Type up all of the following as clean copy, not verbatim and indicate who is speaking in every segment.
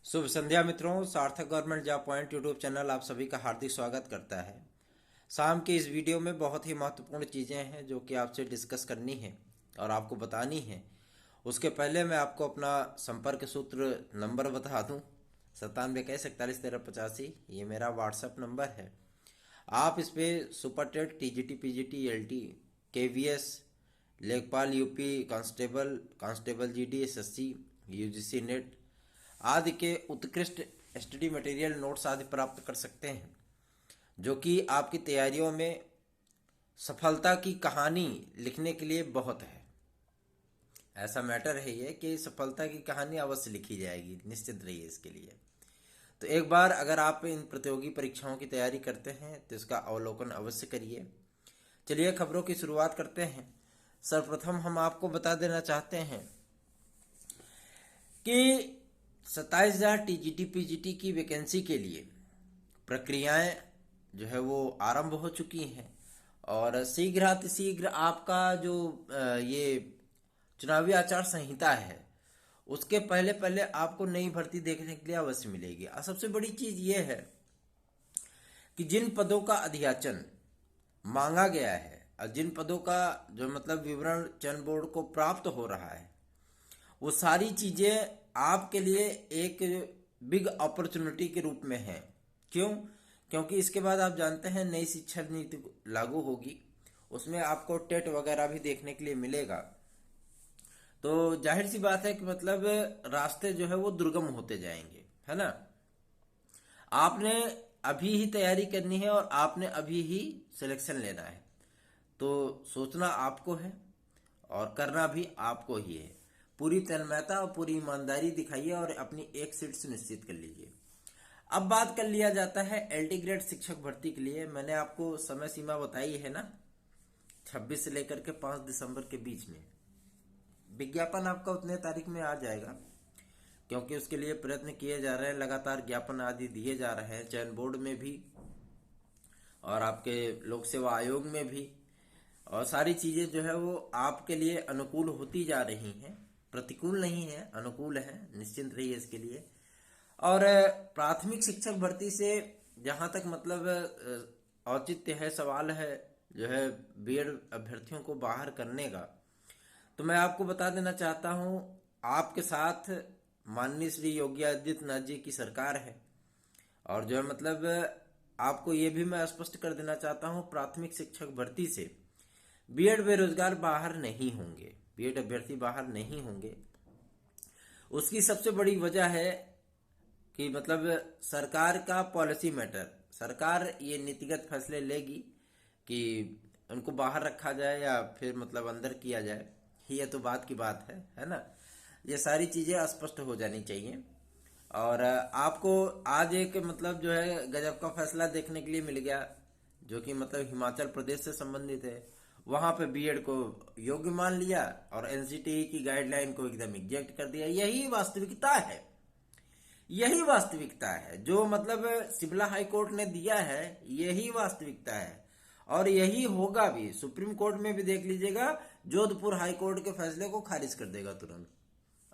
Speaker 1: शुभ संध्या मित्रों। सार्थक government job point YouTube channel आप सभी का हार्दिक स्वागत करता है। शाम के इस वीडियो में बहुत ही महत्वपूर्ण चीज़ें हैं जो कि आपसे डिस्कस करनी है और आपको बतानी है। उसके पहले मैं आपको अपना संपर्क सूत्र नंबर बता दूं। 9721411385 ये मेरा व्हाट्सएप नंबर है। आप इस पर super TET, TGT, PGT, LT, KVS, लेखपाल UP, constable GD, SSC, UGC NET आदि के उत्कृष्ट स्टडी मटेरियल, नोट्स आदि प्राप्त कर सकते हैं, जो कि आपकी तैयारियों में सफलता की कहानी लिखने के लिए बहुत है। ऐसा मैटर है ये कि सफलता की कहानी अवश्य लिखी जाएगी, निश्चित रहिए इसके लिए। तो एक बार अगर आप इन प्रतियोगी परीक्षाओं की तैयारी करते हैं तो इसका अवलोकन अवश्य करिए। चलिए खबरों की शुरुआत करते हैं। सर्वप्रथम हम आपको बता देना चाहते हैं कि 27,000 टीजीटी पीजीटी की वैकेंसी के लिए प्रक्रियाएं जो है वो आरंभ हो चुकी हैं और शीघ्र आपका जो ये चुनावी आचार संहिता है उसके पहले पहले आपको नई भर्ती देखने के लिए अवश्य मिलेगी। और सबसे बड़ी चीज ये है कि जिन पदों का अध्याचन मांगा गया है और जिन पदों का जो मतलब विवरण चयन बोर्ड को प्राप्त हो रहा है वो सारी चीजें आपके लिए एक बिग अपॉर्चुनिटी के रूप में है। क्यों? क्योंकि इसके बाद आप जानते हैं नई शिक्षा नीति लागू होगी, उसमें आपको टेट वगैरह भी देखने के लिए मिलेगा। तो जाहिर सी बात है कि मतलब रास्ते जो है वो दुर्गम होते जाएंगे, है ना। आपने अभी ही तैयारी करनी है और आपने अभी ही सिलेक्शन लेना है। तो सोचना आपको है और करना भी आपको ही है। पूरी तन्मयता और पूरी ईमानदारी दिखाइए और अपनी एक सीट सुनिश्चित कर लीजिए। अब बात कर लिया जाता है एलटी ग्रेड शिक्षक भर्ती के लिए। मैंने आपको समय सीमा बताई है ना, 26 से लेकर के 5 दिसंबर के बीच में विज्ञापन आपका उतने तारीख में आ जाएगा, क्योंकि उसके लिए प्रयत्न किए जा रहे हैं, लगातार ज्ञापन आदि दिए जा रहे हैं चयन बोर्ड में भी और आपके लोक सेवा आयोग में भी। और सारी चीजें जो है वो आपके लिए अनुकूल होती जा रही हैं, प्रतिकूल नहीं है, अनुकूल है, निश्चिंत रहिए इसके लिए। और प्राथमिक शिक्षक भर्ती से जहां तक मतलब औचित्य है, सवाल है जो है बीएड अभ्यर्थियों को बाहर करने का, तो मैं आपको बता देना चाहता हूं आपके साथ माननीय श्री योगी आदित्यनाथ जी की सरकार है। और जो है मतलब आपको ये भी मैं स्पष्ट कर देना चाहता हूं, प्राथमिक शिक्षक भर्ती से बीएड बेरोजगार बाहर नहीं होंगे, बीएड अभ्यर्थी बाहर नहीं होंगे। उसकी सबसे बड़ी वजह है कि मतलब सरकार का पॉलिसी मैटर, सरकार ये नीतिगत फैसले लेगी कि उनको बाहर रखा जाए या फिर मतलब अंदर किया जाए। ये तो बात की बात है ना। ये सारी चीजें स्पष्ट हो जानी चाहिए। और आपको आज एक मतलब जो है गजब का फैसला देखने के लिए मिल गया, जो कि मतलब हिमाचल प्रदेश से संबंधित है। वहां पे बीएड को योग्य मान लिया और एनसीटीई की गाइडलाइन को एकदम इग्नोर कर दिया। यही वास्तविकता है, यही वास्तविकता है जो मतलब शिमला हाई कोर्ट ने दिया है, यही वास्तविकता है और यही होगा भी। सुप्रीम कोर्ट में भी देख लीजिएगा, जोधपुर हाई कोर्ट के फैसले को खारिज कर देगा तुरंत,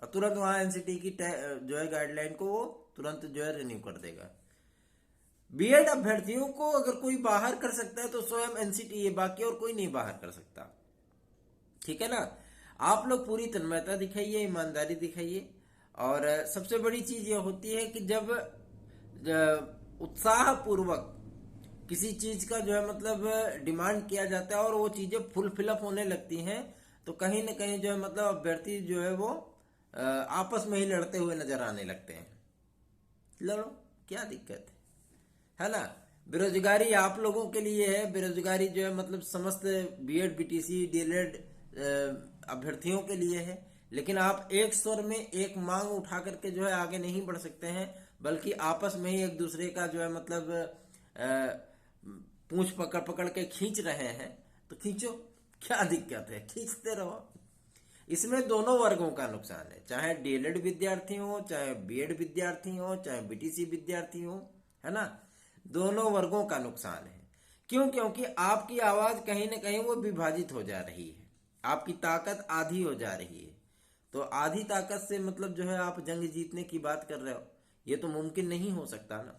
Speaker 1: और तुरंत वहां एनसीटी की जो है गाइडलाइन को वो तुरंत जो है रिन्यू कर देगा। बीएड अभ्यर्थियों को अगर कोई बाहर कर सकता है तो स्वयं एनसीटी है, बाकी और कोई नहीं बाहर कर सकता। ठीक है ना। आप लोग पूरी तन्मयता दिखाइए, ईमानदारी दिखाइए। और सबसे बड़ी चीज यह होती है कि जब उत्साह पूर्वक किसी चीज का जो है मतलब डिमांड किया जाता है और वो चीजें फुल फिलअप होने लगती हैं, तो कहीं ना कहीं जो है मतलब अभ्यर्थी जो है वो आपस में ही लड़ते हुए नजर आने लगते हैं। लड़ो, क्या दिक्कत है ना। बेरोजगारी आप लोगों के लिए है, बेरोजगारी जो है मतलब समस्त बीएड बीटीसी डीएलएड अभ्यर्थियों के लिए है। लेकिन आप एक स्वर में एक मांग उठा करके जो है आगे नहीं बढ़ सकते हैं, बल्कि आपस में ही एक दूसरे का जो है मतलब पूंछ पकड़ पकड़ के खींच रहे हैं। तो खींचो, क्या दिक्कत है, खींचते रहो। इसमें दोनों वर्गों का नुकसान है, चाहे डीएलएड विद्यार्थी हो, चाहे बीएड विद्यार्थी हो, चाहे बीटीसी विद्यार्थी हो, है ना। दोनों वर्गों का नुकसान है। क्यों? क्योंकि आपकी आवाज कहीं ना कहीं वो विभाजित हो जा रही है, आपकी ताकत आधी हो जा रही है। तो आधी ताकत से मतलब जो है आप जंग जीतने की बात कर रहे हो, ये तो मुमकिन नहीं हो सकता ना।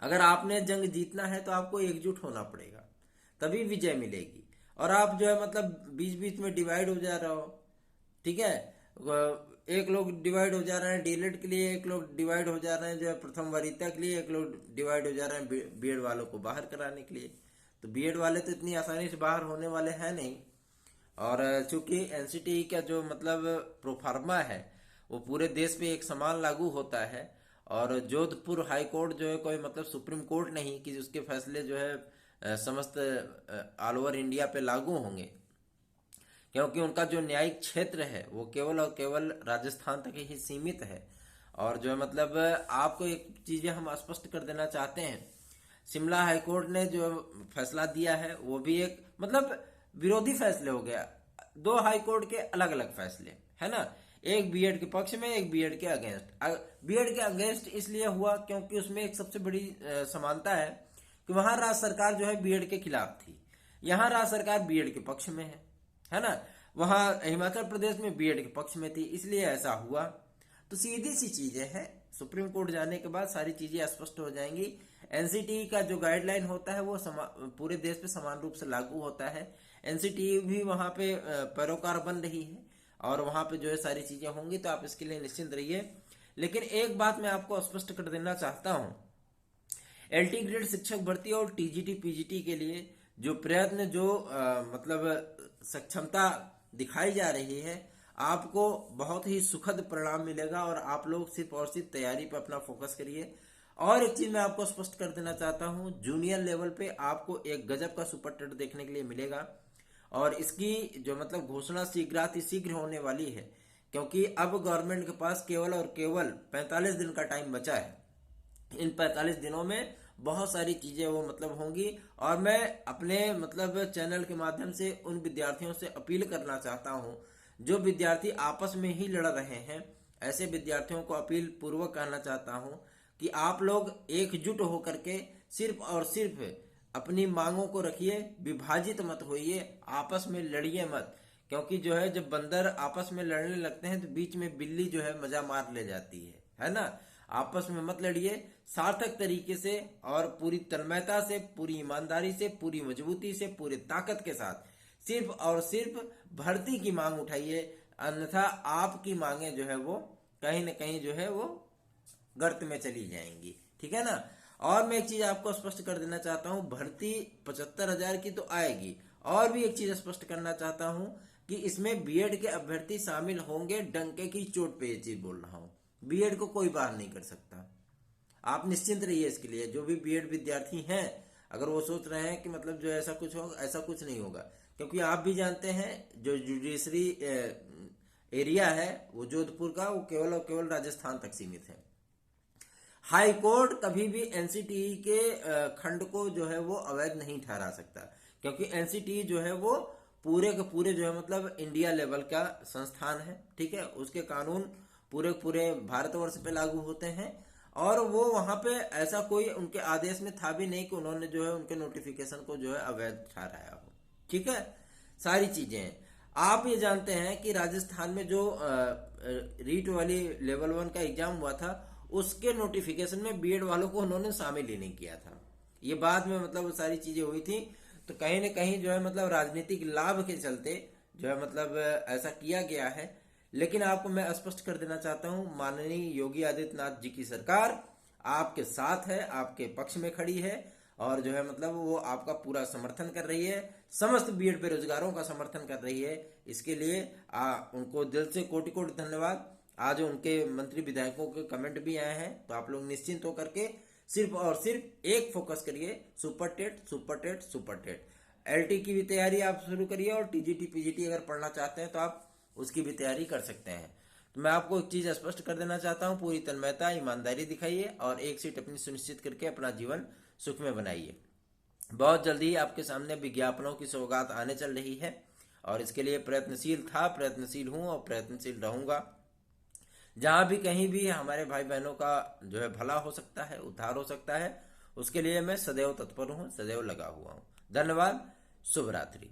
Speaker 1: अगर आपने जंग जीतना है तो आपको एकजुट होना पड़ेगा, तभी विजय मिलेगी। और आप जो है मतलब बीच बीच में डिवाइड हो जा रहे हो, ठीक है। एक लोग डिवाइड हो जा रहे हैं डीएलएड के लिए, एक लोग डिवाइड हो जा रहे हैं जो है प्रथम वरीयता के लिए, एक लोग डिवाइड हो जा रहे हैं बीएड वालों को बाहर कराने के लिए। तो बीएड वाले तो इतनी आसानी से बाहर होने वाले हैं नहीं। और चूंकि एनसीटीई का जो मतलब प्रोफार्मा है वो पूरे देश पे एक समान लागू होता है, और जोधपुर हाई कोर्ट जो है कोई मतलब सुप्रीम कोर्ट नहीं कि उसके फैसले जो है समस्त ऑल ओवर इंडिया पे लागू होंगे, क्योंकि उनका जो न्यायिक क्षेत्र है वो केवल और केवल राजस्थान तक ही सीमित है। और जो है मतलब आपको एक चीजें हम स्पष्ट कर देना चाहते हैं, शिमला हाईकोर्ट ने जो फैसला दिया है वो भी एक मतलब विरोधी फैसले हो गया। दो हाईकोर्ट के अलग अलग फैसले है ना, एक बीएड के पक्ष में, एक बीएड के अगेंस्ट। बीएड के अगेंस्ट इसलिए हुआ क्योंकि उसमें एक सबसे बड़ी समानता है कि वहां राज्य सरकार जो है बीएड के खिलाफ थी, यहाँ राज्य सरकार बीएड के पक्ष में है ना। वहां हिमाचल प्रदेश में बीएड के पक्ष में थी, इसलिए ऐसा हुआ। तो सीधी सी चीजें हैं, सुप्रीम कोर्ट जाने के बाद सारी चीजें स्पष्ट हो जाएंगी। एनसीटीई का जो गाइडलाइन होता है वो पूरे देश पे समान रूप से लागू होता है। एनसीटीई भी वहां पे पैरोकार बन रही है और वहां पे जो है सारी चीजें होंगी, तो आप इसके लिए निश्चिंत रहिए। लेकिन एक बात मैं आपको स्पष्ट कर देना चाहता हूं, एलटी ग्रेड शिक्षक भर्ती और टीजीटी पीजीटी के लिए जो प्रयत्न जो मतलब सक्षमता दिखाई जा रही है, आपको बहुत ही सुखद परिणाम मिलेगा। और आप लोग सिर्फ और सिर्फ तैयारी पर अपना फोकस करिए। और एक चीज मैं आपको स्पष्ट कर देना चाहता हूं, जूनियर लेवल पे आपको एक गजब का सुपर टेट देखने के लिए मिलेगा, और इसकी जो मतलब घोषणा शीघ्र होने वाली है, क्योंकि अब गवर्नमेंट के पास केवल और केवल 45 दिन का टाइम बचा है। इन 45 दिनों में बहुत सारी चीजें वो मतलब होंगी। और मैं अपने मतलब चैनल के माध्यम से उन विद्यार्थियों से अपील करना चाहता हूं जो विद्यार्थी आपस में ही लड़ रहे हैं, ऐसे विद्यार्थियों को अपील पूर्वक कहना चाहता हूं कि आप लोग एकजुट होकर के सिर्फ और सिर्फ अपनी मांगों को रखिए, विभाजित मत होइए, आपस में लड़िए मत। क्योंकि जो है जब बंदर आपस में लड़ने लगते हैं तो बीच में बिल्ली जो है मजा मार ले जाती है ना। आपस में मत लड़िए, सार्थक तरीके से और पूरी तन्मयता से, पूरी ईमानदारी से, पूरी मजबूती से, पूरी ताकत के साथ सिर्फ और सिर्फ भर्ती की मांग उठाइए, अन्यथा आपकी मांगे जो है वो कहीं न कहीं जो है वो गर्त में चली जाएंगी, ठीक है ना। और मैं एक चीज आपको स्पष्ट कर देना चाहता हूं, भर्ती 75,000 की तो आएगी। और भी एक चीज स्पष्ट करना चाहता हूं कि इसमें बीएड के अभ्यर्थी शामिल होंगे, डंके की चोट पे ये चीज बोल रहा हूं। बीएड को कोई बाहर नहीं कर सकता, आप निश्चिंत रहिए इसके लिए। जो भी बीएड विद्यार्थी हैं, अगर वो सोच रहे हैं कि मतलब जो ऐसा कुछ होगा, ऐसा कुछ नहीं होगा। क्योंकि आप भी जानते हैं जो जुडिशरी एरिया है वो जोधपुर का, वो केवल और केवल राजस्थान तक सीमित है। हाई कोर्ट कभी भी एनसीटीई के खंड को जो है वो अवैध नहीं ठहरा सकता, क्योंकि एनसीटीई जो है वो पूरे के पूरे जो है मतलब इंडिया लेवल का संस्थान है, ठीक है। उसके कानून पूरे पूरे भारतवर्ष पे लागू होते हैं, और वो वहां पे ऐसा कोई उनके आदेश में था भी नहीं कि उन्होंने जो है उनके नोटिफिकेशन को जो है अवैध ठहराया हो, ठीक है। सारी चीजें आप ये जानते हैं कि राजस्थान में जो रीट वाली लेवल 1 का एग्जाम हुआ था, उसके नोटिफिकेशन में बीएड वालों को उन्होंने शामिल ही नहीं किया था। ये बाद में मतलब सारी चीजें हुई थी, तो कहीं न कहीं जो है मतलब राजनीतिक लाभ के चलते जो है मतलब ऐसा किया गया है। लेकिन आपको मैं स्पष्ट कर देना चाहता हूं, माननीय योगी आदित्यनाथ जी की सरकार आपके साथ है, आपके पक्ष में खड़ी है, और जो है मतलब वो आपका पूरा समर्थन कर रही है, समस्त बीएड बेरोजगारों का समर्थन कर रही है। इसके लिए उनको दिल से कोटि कोटि धन्यवाद। आज उनके मंत्री विधायकों के कमेंट भी आए हैं, तो आप लोग निश्चिंत होकर के सिर्फ और सिर्फ एक फोकस करिए, super TET super TET super TET. LT की भी तैयारी आप शुरू करिए, और टीजीटी पीजीटी अगर पढ़ना चाहते हैं तो आप उसकी भी तैयारी कर सकते हैं। तो मैं आपको एक चीज स्पष्ट कर देना चाहता हूं, पूरी तन्मयता ईमानदारी दिखाइए और एक सीट अपनी सुनिश्चित करके अपना जीवन सुख में बनाइए। बहुत जल्दी आपके सामने विज्ञापनों की सौगात आने चल रही है, और इसके लिए प्रयत्नशील था, प्रयत्नशील हूं और प्रयत्नशील रहूंगा। जहां भी कहीं भी हमारे भाई बहनों का जो है भला हो सकता है, उद्धार हो सकता है, उसके लिए मैं सदैव तत्पर हूं, सदैव लगा हुआ हूं। धन्यवाद, शुभ रात्रि।